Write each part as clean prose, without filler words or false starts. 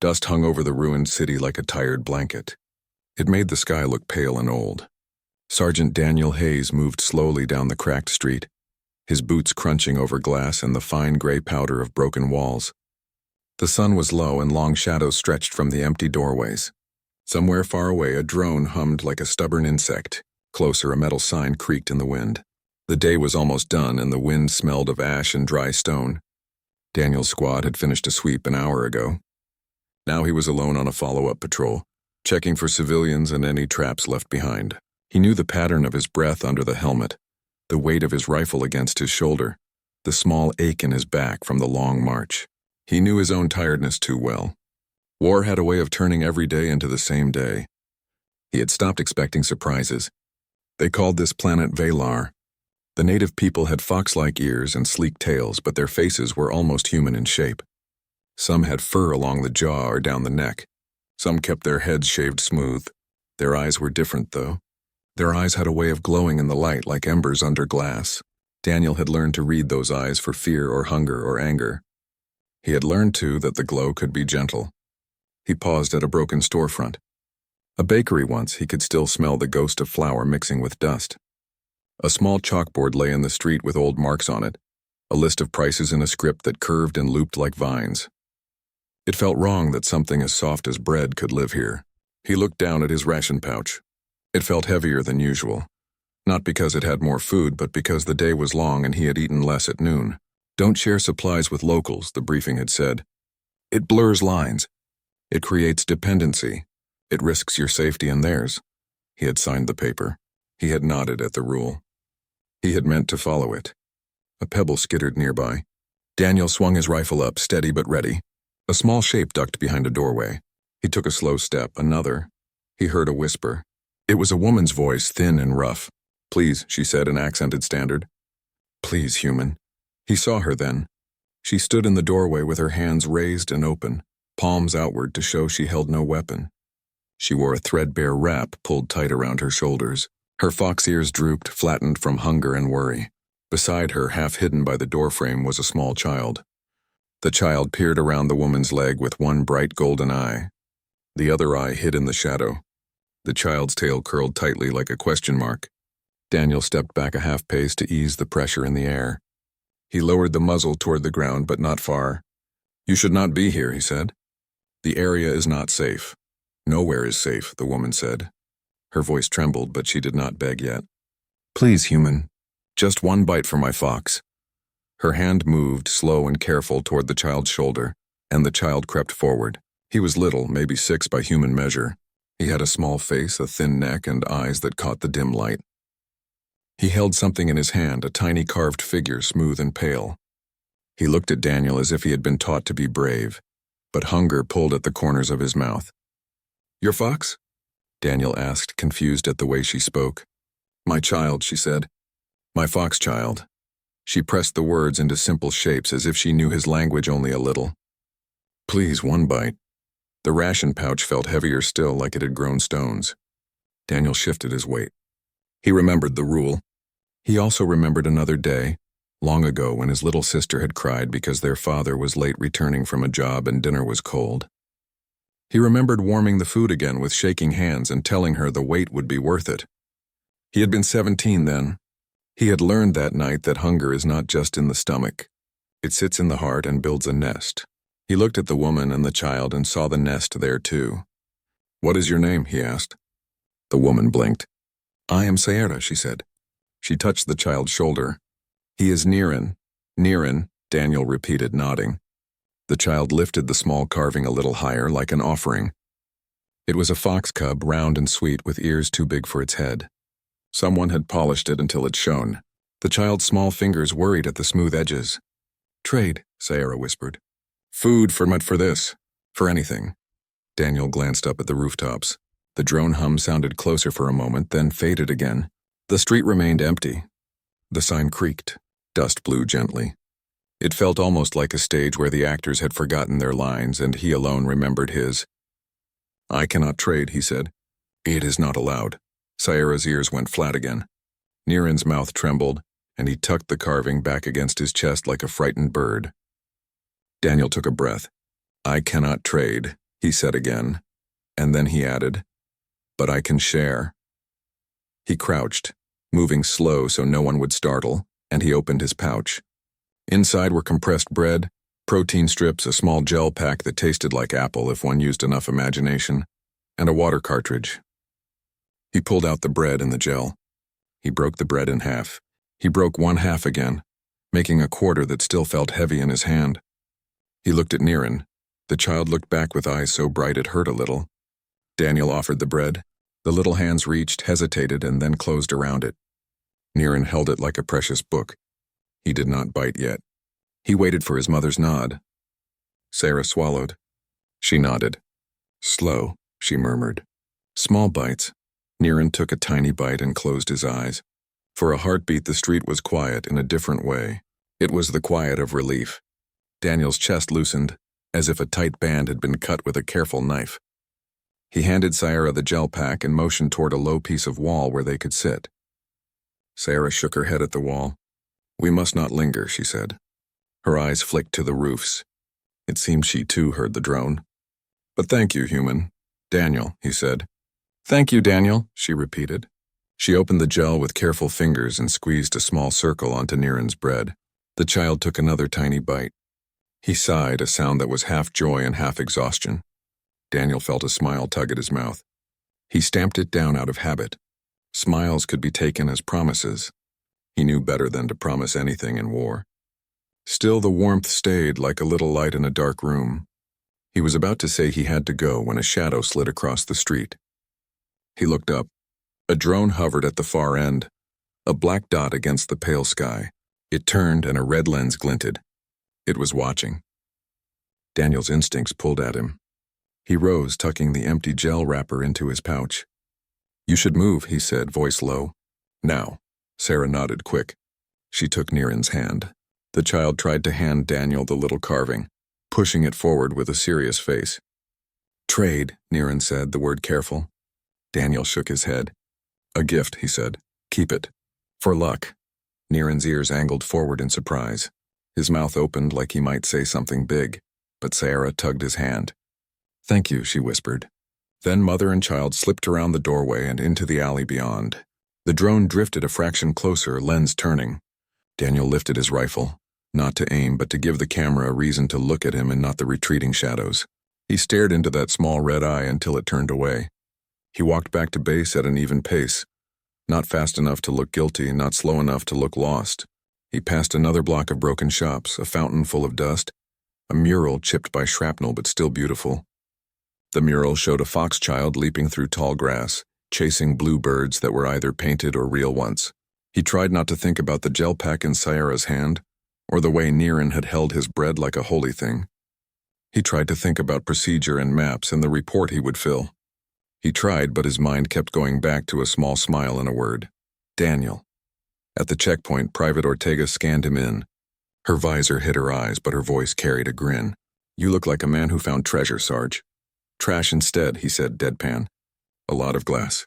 Dust hung over the ruined city like a tired blanket. It made the sky look pale and old. Sergeant Daniel Hayes moved slowly down the cracked street, his boots crunching over glass and the fine gray powder of broken walls. The sun was low and long shadows stretched from the empty doorways. Somewhere far away, a drone hummed like a stubborn insect. Closer, a metal sign creaked in the wind. The day was almost done, and the wind smelled of ash and dry stone. Daniel's squad had finished a sweep an hour ago. Now he was alone on a follow-up patrol, checking for civilians and any traps left behind. He knew the pattern of his breath under the helmet, the weight of his rifle against his shoulder, the small ache in his back from the long march. He knew his own tiredness too well. War had a way of turning every day into the same day. He had stopped expecting surprises. They called this planet Valar. The native people had fox-like ears and sleek tails, but their faces were almost human in shape. Some had fur along the jaw or down the neck. Some kept their heads shaved smooth. Their eyes were different, though. Their eyes had a way of glowing in the light like embers under glass. Daniel had learned to read those eyes for fear or hunger or anger. He had learned, too, that the glow could be gentle. He paused at a broken storefront. A bakery once, he could still smell the ghost of flour mixing with dust. A small chalkboard lay in the street with old marks on it, a list of prices in a script that curved and looped like vines. It felt wrong that something as soft as bread could live here. He looked down at his ration pouch. It felt heavier than usual. Not because it had more food, but because the day was long and he had eaten less at noon. Don't share supplies with locals, the briefing had said. It blurs lines. It creates dependency. It risks your safety and theirs. He had signed the paper. He had nodded at the rule. He had meant to follow it. A pebble skittered nearby. Daniel swung his rifle up, steady but ready. A small shape ducked behind a doorway. He took a slow step, another. He heard a whisper. It was a woman's voice, thin and rough. Please, she said in accented standard. Please, human. He saw her then. She stood in the doorway with her hands raised and open, palms outward to show she held no weapon. She wore a threadbare wrap pulled tight around her shoulders. Her fox ears drooped, flattened from hunger and worry. Beside her, half hidden by the doorframe, was a small child. The child peered around the woman's leg with one bright golden eye. The other eye hid in the shadow. The child's tail curled tightly like a question mark. Daniel stepped back a half pace to ease the pressure in the air. He lowered the muzzle toward the ground, but not far. You should not be here, he said. The area is not safe. Nowhere is safe, the woman said. Her voice trembled, but she did not beg yet. Please, human. Just one bite for my fox. Her hand moved, slow and careful, toward the child's shoulder, and the child crept forward. He was little, maybe 6 by human measure. He had a small face, a thin neck, and eyes that caught the dim light. He held something in his hand, a tiny carved figure, smooth and pale. He looked at Daniel as if he had been taught to be brave, but hunger pulled at the corners of his mouth. Your fox? Daniel asked, confused at the way she spoke. My child, she said. My fox child. She pressed the words into simple shapes as if she knew his language only a little. Please, one bite. The ration pouch felt heavier still, like it had grown stones. Daniel shifted his weight. He remembered the rule. He also remembered another day, long ago, when his little sister had cried because their father was late returning from a job and dinner was cold. He remembered warming the food again with shaking hands and telling her the wait would be worth it. He had been 17 then. He had learned that night that hunger is not just in the stomach. It sits in the heart and builds a nest. He looked at the woman and the child and saw the nest there too. What is your name? He asked. The woman blinked. I am Sierra, she said. She touched the child's shoulder. He is Niren. Niren, Daniel repeated, nodding. The child lifted the small carving a little higher, like an offering. It was a fox cub, round and sweet, with ears too big for its head. Someone had polished it until it shone. The child's small fingers worried at the smooth edges. Trade, Sierra whispered. Food for this. For anything. Daniel glanced up at the rooftops. The drone hum sounded closer for a moment, then faded again. The street remained empty. The sign creaked. Dust blew gently. It felt almost like a stage where the actors had forgotten their lines and he alone remembered his. I cannot trade, he said. It is not allowed. Sierra's ears went flat again. Niren's mouth trembled, and he tucked the carving back against his chest like a frightened bird. Daniel took a breath. I cannot trade, he said again, and then he added, "But I can share." He crouched, moving slow so no one would startle, and he opened his pouch. Inside were compressed bread, protein strips, a small gel pack that tasted like apple if one used enough imagination, and a water cartridge. He pulled out the bread and the gel. He broke the bread in half. He broke one half again, making a quarter that still felt heavy in his hand. He looked at Niren. The child looked back with eyes so bright it hurt a little. Daniel offered the bread. The little hands reached, hesitated, and then closed around it. Niren held it like a precious book. He did not bite yet. He waited for his mother's nod. Sarah swallowed. She nodded. "Slow," she murmured. "Small bites." Niren took a tiny bite and closed his eyes. For a heartbeat, the street was quiet in a different way. It was the quiet of relief. Daniel's chest loosened, as if a tight band had been cut with a careful knife. He handed Sarah the gel pack and motioned toward a low piece of wall where they could sit. Sarah shook her head at the wall. "We must not linger," she said. Her eyes flicked to the roofs. It seemed she too heard the drone. "But thank you, human." "Daniel," he said. "Thank you, Daniel," she repeated. She opened the gel with careful fingers and squeezed a small circle onto Niren's bread. The child took another tiny bite. He sighed, a sound that was half joy and half exhaustion. Daniel felt a smile tug at his mouth. He stamped it down out of habit. Smiles could be taken as promises. He knew better than to promise anything in war. Still, the warmth stayed like a little light in a dark room. He was about to say he had to go when a shadow slid across the street. He looked up. A drone hovered at the far end, a black dot against the pale sky. It turned and a red lens glinted. It was watching. Daniel's instincts pulled at him. He rose, tucking the empty gel wrapper into his pouch. "You should move," he said, voice low. "Now." Sarah nodded quick. She took Niren's hand. The child tried to hand Daniel the little carving, pushing it forward with a serious face. "Trade," Niren said, the word careful. Daniel shook his head. "A gift," he said. "Keep it. For luck." Niren's ears angled forward in surprise. His mouth opened like he might say something big, but Sarah tugged his hand. "Thank you," she whispered. Then mother and child slipped around the doorway and into the alley beyond. The drone drifted a fraction closer, lens turning. Daniel lifted his rifle, not to aim but to give the camera a reason to look at him and not the retreating shadows. He stared into that small red eye until it turned away. He walked back to base at an even pace, not fast enough to look guilty, not slow enough to look lost. He passed another block of broken shops, a fountain full of dust, a mural chipped by shrapnel but still beautiful. The mural showed a fox child leaping through tall grass, chasing blue birds that were either painted or real ones. He tried not to think about the gel pack in Sarah's hand, or the way Niren had held his bread like a holy thing. He tried to think about procedure and maps and the report he would fill. He tried, but his mind kept going back to a small smile and a word. Daniel. At the checkpoint, Private Ortega scanned him in. Her visor hid her eyes, but her voice carried a grin. "You look like a man who found treasure, Sarge." "Trash instead," he said deadpan. "A lot of glass."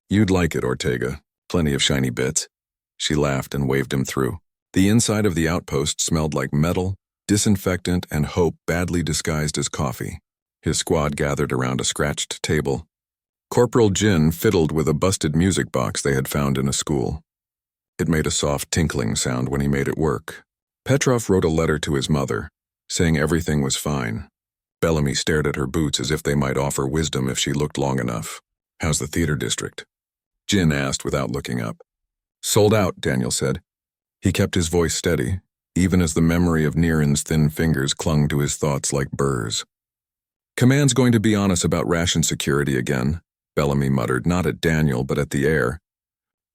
"You'd like it, Ortega. Plenty of shiny bits." She laughed and waved him through. The inside of the outpost smelled like metal, disinfectant, and hope badly disguised as coffee. His squad gathered around a scratched table. Corporal Jin fiddled with a busted music box they had found in a school. It made a soft tinkling sound when he made it work. Petrov wrote a letter to his mother, saying everything was fine. Bellamy stared at her boots as if they might offer wisdom if she looked long enough. "How's the theater district?" Jin asked without looking up. "Sold out," Daniel said. He kept his voice steady, even as the memory of Niren's thin fingers clung to his thoughts like burrs. "Command's going to be on us about ration security again," Bellamy muttered, not at Daniel, but at the air.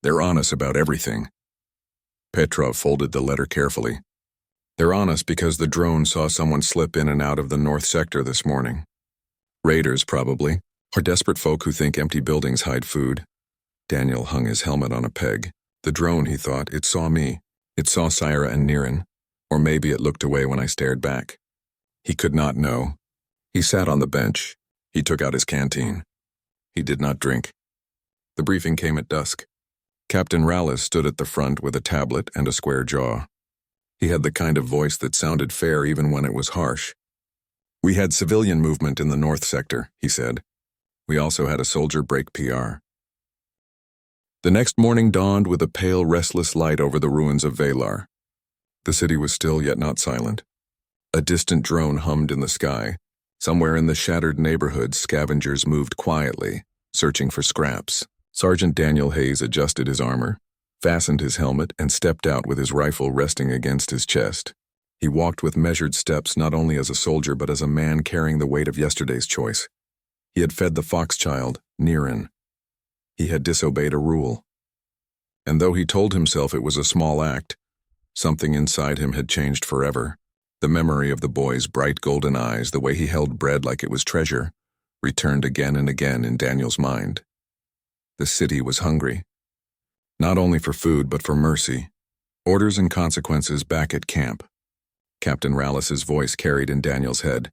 "They're on us about everything." Petrov folded the letter carefully. "They're on us because the drone saw someone slip in and out of the north sector this morning. Raiders, probably, or desperate folk who think empty buildings hide food." Daniel hung his helmet on a peg. The drone, he thought, it saw me. It saw Sarah and Niren. Or maybe it looked away when I stared back. He could not know. He sat on the bench. He took out his canteen. He did not drink. The briefing came at dusk. Captain Rallis stood at the front with a tablet and a square jaw. He had the kind of voice that sounded fair even when it was harsh. We had civilian movement in the north sector, he said. We also had a soldier break PR. The next morning dawned with a pale, restless light over the ruins of Valar. The city was still yet not silent. A distant drone hummed in the sky. Somewhere in the shattered neighborhood, scavengers moved quietly, searching for scraps. Sergeant Daniel Hayes adjusted his armor, fastened his helmet, and stepped out with his rifle resting against his chest. He walked with measured steps not only as a soldier but as a man carrying the weight of yesterday's choice. He had fed the fox child, Niren. He had disobeyed a rule. And though he told himself it was a small act, something inside him had changed forever. The memory of the boy's bright golden eyes, the way he held bread like it was treasure, returned again and again in Daniel's mind. The city was hungry. Not only for food, but for mercy. Orders and consequences back at camp. Captain Rallis's voice carried in Daniel's head.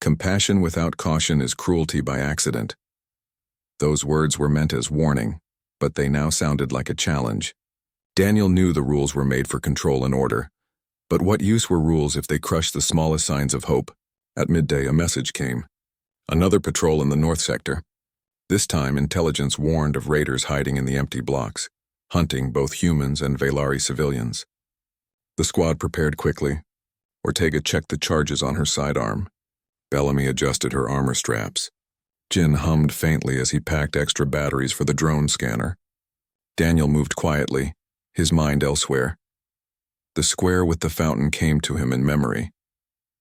Compassion without caution is cruelty by accident. Those words were meant as warning, but they now sounded like a challenge. Daniel knew the rules were made for control and order. But what use were rules if they crushed the smallest signs of hope? At midday, a message came. Another patrol in the north sector. This time, intelligence warned of raiders hiding in the empty blocks, hunting both humans and Velari civilians. The squad prepared quickly. Ortega checked the charges on her sidearm. Bellamy adjusted her armor straps. Jin hummed faintly as he packed extra batteries for the drone scanner. Daniel moved quietly, his mind elsewhere. The square with the fountain came to him in memory.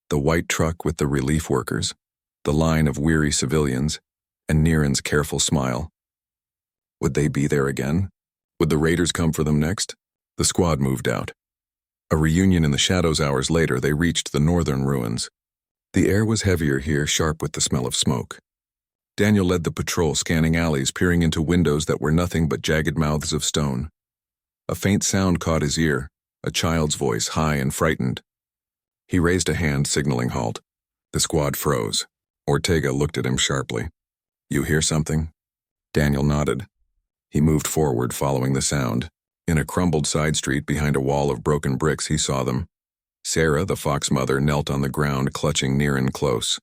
The white truck with the relief workers, the line of weary civilians, and Niren's careful smile. Would they be there again? Would the raiders come for them next? The squad moved out. A reunion in the shadows hours later, they reached the northern ruins. The air was heavier here, sharp with the smell of smoke. Daniel led the patrol, scanning alleys, peering into windows that were nothing but jagged mouths of stone. A faint sound caught his ear. A child's voice, high and frightened. He raised a hand, signaling halt. The squad froze. Ortega looked at him sharply. You hear something? Daniel nodded. He moved forward, following the sound. In a crumbled side street behind a wall of broken bricks, he saw them. Sarah, the fox mother, knelt on the ground, clutching Niren close.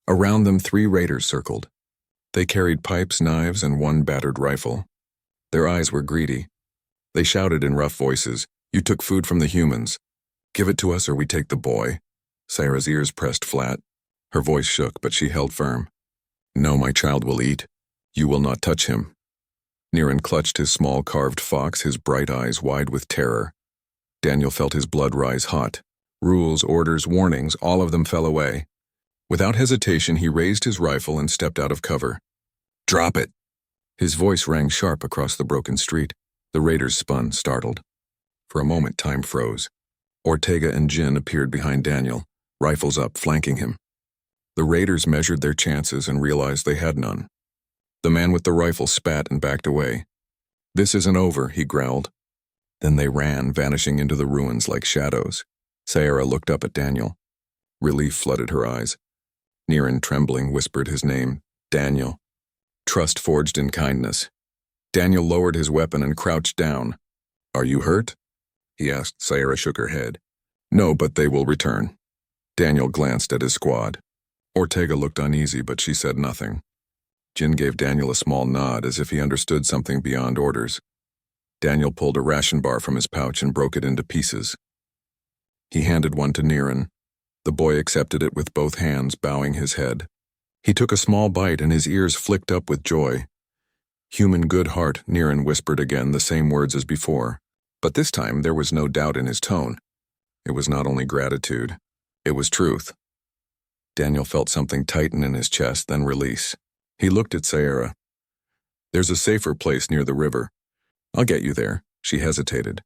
Around them, 3 raiders circled. They carried pipes, knives, and 1 battered rifle. Their eyes were greedy. They shouted in rough voices, You took food from the humans. Give it to us or we take the boy. Sarah's ears pressed flat. Her voice shook, but she held firm. No, my child will eat. You will not touch him. Niren clutched his small carved fox, his bright eyes wide with terror. Daniel felt his blood rise hot. Rules, orders, warnings, all of them fell away. Without hesitation, he raised his rifle and stepped out of cover. Drop it! His voice rang sharp across the broken street. The raiders spun, startled. For a moment, time froze. Ortega and Jin appeared behind Daniel, rifles up, flanking him. The raiders measured their chances and realized they had none. The man with the rifle spat and backed away. This isn't over, he growled. Then they ran, vanishing into the ruins like shadows. Sarah looked up at Daniel. Relief flooded her eyes. Niren, trembling, whispered his name, Daniel. Trust forged in kindness. Daniel lowered his weapon and crouched down. Are you hurt? He asked. Sarah shook her head. No, but they will return. Daniel glanced at his squad. Ortega looked uneasy, but she said nothing. Jin gave Daniel a small nod as if he understood something beyond orders. Daniel pulled a ration bar from his pouch and broke it into pieces. He handed one to Niren. The boy accepted it with both hands, bowing his head. He took a small bite and his ears flicked up with joy. Human good heart, Niren whispered again, the same words as before. But this time there was no doubt in his tone. It was not only gratitude, it was truth. Daniel felt something tighten in his chest, then release. He looked at Sarah. There's a safer place near the river. I'll get you there. She hesitated.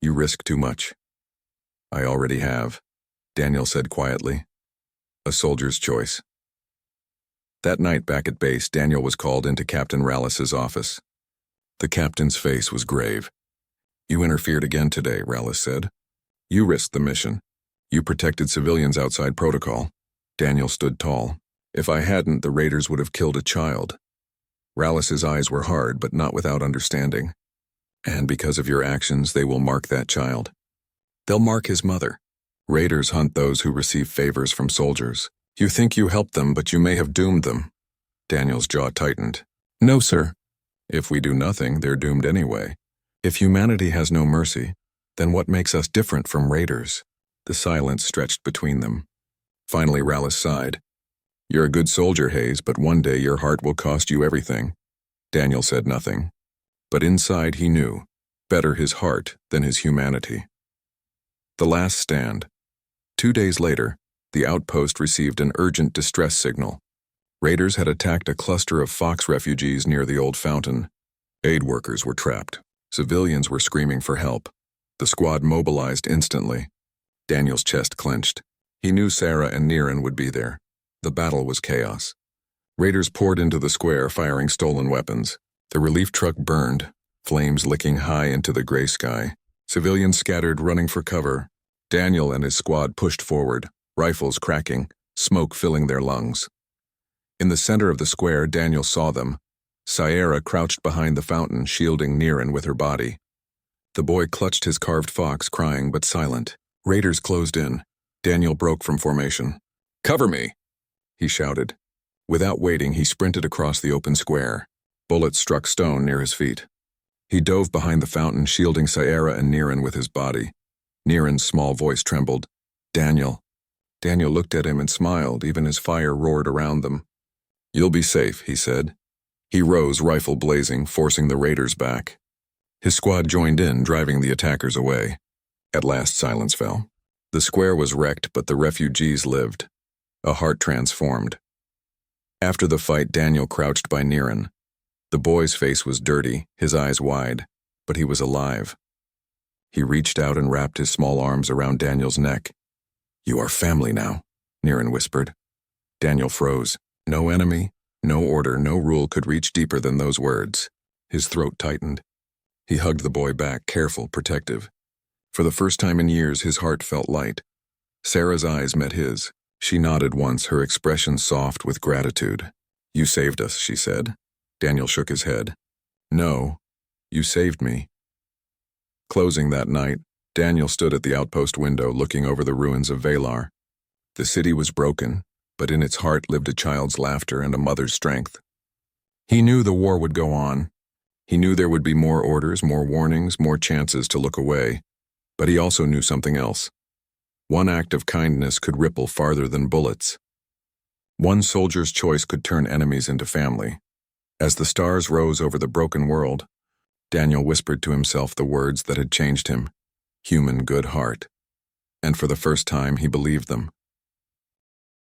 You risk too much. I already have, Daniel said quietly. A soldier's choice. That night back at base, Daniel was called into Captain Rallis's office. The captain's face was grave. You interfered again today, Rallis said. You risked the mission. You protected civilians outside protocol. Daniel stood tall. If I hadn't, the raiders would have killed a child. Rallis's eyes were hard, but not without understanding. And because of your actions, they will mark that child. They'll mark his mother. Raiders hunt those who receive favors from soldiers. You think you helped them, but you may have doomed them. Daniel's jaw tightened. No, sir. If we do nothing, they're doomed anyway. If humanity has no mercy, then what makes us different from raiders? The silence stretched between them. Finally, Rallis sighed. You're a good soldier, Hayes, but one day your heart will cost you everything. Daniel said nothing. But inside he knew, better his heart than his humanity. The last stand. 2 days later, the outpost received an urgent distress signal. Raiders had attacked a cluster of Fox refugees near the old fountain. Aid workers were trapped. Civilians were screaming for help. The squad mobilized instantly. Daniel's chest clenched. He knew Sarah and Niren would be there. The battle was chaos. Raiders poured into the square, firing stolen weapons. The relief truck burned, flames licking high into the gray sky. Civilians scattered, running for cover. Daniel and his squad pushed forward, rifles cracking, smoke filling their lungs. In the center of the square, Daniel saw them. Sierra crouched behind the fountain, shielding Niren with her body. The boy clutched his carved fox, crying but silent. Raiders closed in. Daniel broke from formation. Cover me, he shouted. Without waiting, he sprinted across the open square. Bullets struck stone near his feet. He dove behind the fountain, shielding Sierra and Niren with his body. Niren's small voice trembled. Daniel. Daniel looked at him and smiled, even as fire roared around them. You'll be safe, he said. He rose, rifle blazing, forcing the raiders back. His squad joined in, driving the attackers away. At last, silence fell. The square was wrecked, but the refugees lived. A heart transformed. After the fight, Daniel crouched by Niren. The boy's face was dirty, his eyes wide, but he was alive. He reached out and wrapped his small arms around Daniel's neck. You are family now, Niren whispered. Daniel froze. No enemy, no order, no rule could reach deeper than those words. His throat tightened. He hugged the boy back, careful, protective. For the first time in years, his heart felt light. Sarah's eyes met his. She nodded once, her expression soft with gratitude. You saved us, she said. Daniel shook his head. No, you saved me. Closing that night, Daniel stood at the outpost window looking over the ruins of Valar. The city was broken, but in its heart lived a child's laughter and a mother's strength. He knew the war would go on. He knew there would be more orders, more warnings, more chances to look away. But he also knew something else. One act of kindness could ripple farther than bullets. One soldier's choice could turn enemies into family. As the stars rose over the broken world, Daniel whispered to himself the words that had changed him. Human good heart. And for the first time, he believed them.